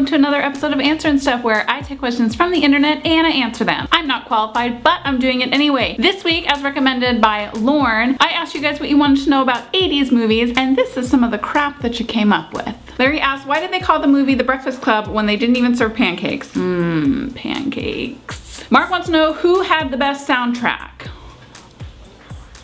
welcome to another episode of Answering Stuff, where I take questions from the internet and I answer them. I'm not qualified, but I'm doing it anyway. This week, as recommended by Lauren, I asked you guys what you wanted to know about 80s movies, and this is some of the crap that you came up with. Larry asked, why did they call the movie The Breakfast Club when they didn't even serve pancakes? Pancakes. Mark wants to know who had the best soundtrack.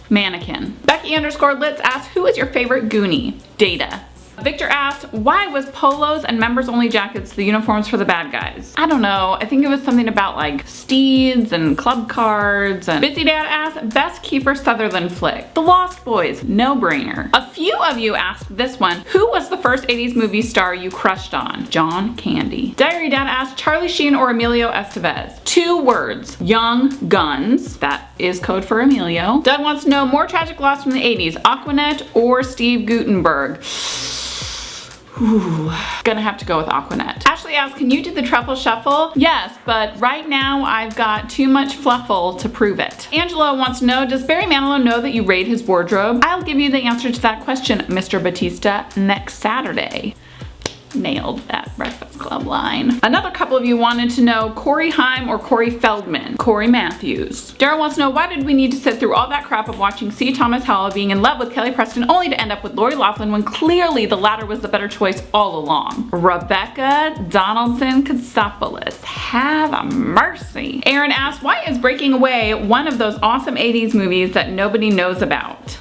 Mannequin. Becky_Litz asks, who is your favorite Goonie? Data. Victor asks, why was polos and members only jackets the uniforms for the bad guys? I don't know. I think it was something about like steeds and club cards. And Bitsy Dad asks, best Kiefer Sutherland flick. The Lost Boys. No brainer. A few of you asked this one. Who was the first 80s movie star you crushed on? John Candy. Diary Dad asked, Charlie Sheen or Emilio Estevez? 2 words. Young Guns. That is code for Emilio. Doug wants to know more tragic loss from the 80s. Aquanet or Steve Guttenberg? Ooh, gonna have to go with Aquanet. Ashley asks, can you do the truffle shuffle? Yes, but right now I've got too much fluffle to prove it. Angela wants to know, does Barry Manilow know that you raid his wardrobe? I'll give you the answer to that question, Mr. Batista, next Saturday. Nailed that Breakfast Club line. Another couple of you wanted to know Corey Haim or Corey Feldman. Corey Matthews. Daryl wants to know, why did we need to sit through all that crap of watching C. Thomas Howell being in love with Kelly Preston only to end up with Lori Loughlin when clearly the latter was the better choice all along? Rebecca Donaldson Katsopoulos. Have a mercy. Aaron asks, why is Breaking Away one of those awesome 80s movies that nobody knows about?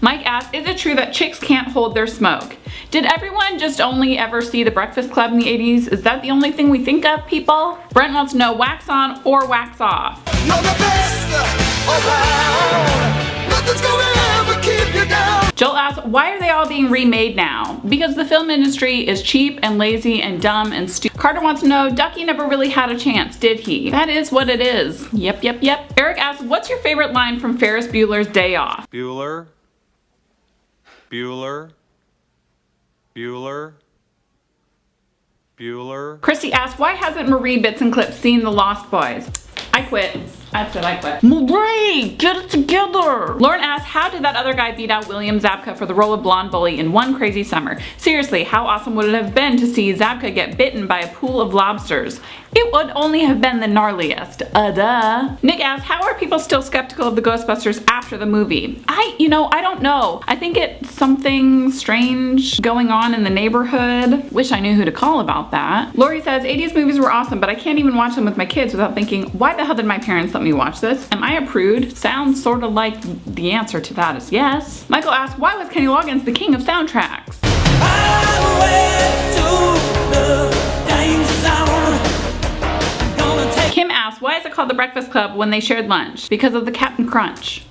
Mike asks, is it true that chicks can't hold their smoke? Did everyone just only ever see The Breakfast Club in the 80s? Is that the only thing we think of, people? Brent wants to know, wax on or wax off? You're the best around. Nothing's gonna ever keep you down. Joel asks, why are they all being remade now? Because the film industry is cheap and lazy and dumb and stupid. Carter wants to know, Ducky never really had a chance, did he? That is what it is. Yep. Eric asks, what's your favorite line from Ferris Bueller's Day Off? Bueller. Christy asks, why hasn't Marie Bits and Clips seen The Lost Boys? I quit. I said I quit. Marie, get it together. Lauren asks, how did that other guy beat out William Zabka for the role of blonde bully in One Crazy Summer? Seriously, how awesome would it have been to see Zabka get bitten by a pool of lobsters? It would only have been the gnarliest. Duh. Nick asks, how are people still skeptical of the Ghostbusters after the movie? I don't know. I think it's something strange going on in the neighborhood. Wish I knew who to call about that. Lori says, 80s movies were awesome, but I can't even watch them with my kids without thinking, why the hell did my parents let me watch this? Am I a prude? Sounds sort of like the answer to that is yes. Michael asks, why was Kenny Loggins the king of soundtracks? Kim asks, why is it called The Breakfast Club when they shared lunch? Because of the Captain Crunch.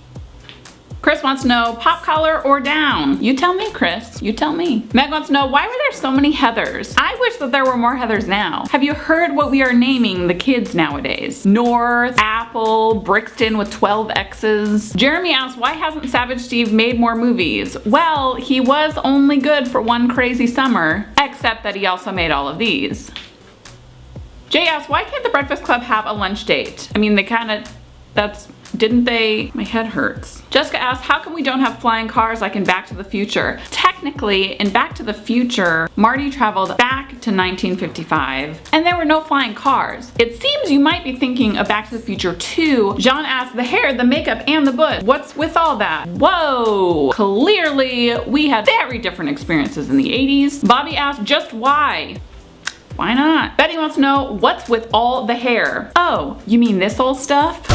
Chris wants to know, pop collar or down? You tell me, Chris. You tell me. Meg wants to know, why were there so many Heathers? I wish that there were more Heathers now. Have you heard what we are naming the kids nowadays? North, Apple, Brixton with 12 X's. Jeremy asks, why hasn't Savage Steve made more movies? Well, he was only good for One Crazy Summer, except that he also made all of these. Jay asks, why can't The Breakfast Club have a lunch date? I mean, didn't they? My head hurts. Jessica asks, how come we don't have flying cars like in Back to the Future? Technically, in Back to the Future, Marty traveled back to 1955 and there were no flying cars. It seems you might be thinking of Back to the Future 2. John asks, the hair, the makeup, and the bush. What's with all that? Whoa! Clearly, we had very different experiences in the 80s. Bobby asks, just why? Why not? Betty wants to know, what's with all the hair? Oh, you mean this old stuff?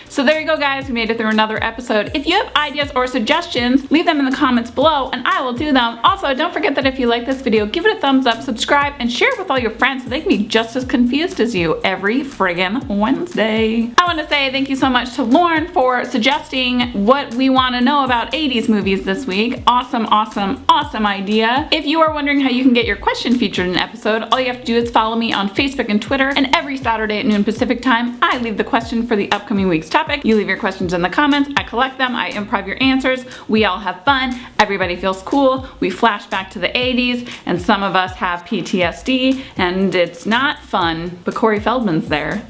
So there you go, guys. We made it through another episode. If you have ideas or suggestions, leave them in the comments below and I will do them. Also, don't forget that if you like this video, give it a thumbs up, subscribe, and share it with all your friends so they can be just as confused as you every friggin' Wednesday. I want to say thank you so much to Lauren for suggesting what we want to know about 80s movies this week. Awesome idea. If you are wondering how you can get your question featured in an episode, all you have to do is follow me on Facebook and Twitter, and every Saturday at noon Pacific time, I leave the question for the upcoming week's topic. You leave your questions in the comments, I collect them, I improv your answers, we all have fun, everybody feels cool, we flash back to the 80s, and some of us have PTSD, and it's not fun, but Corey Feldman's there.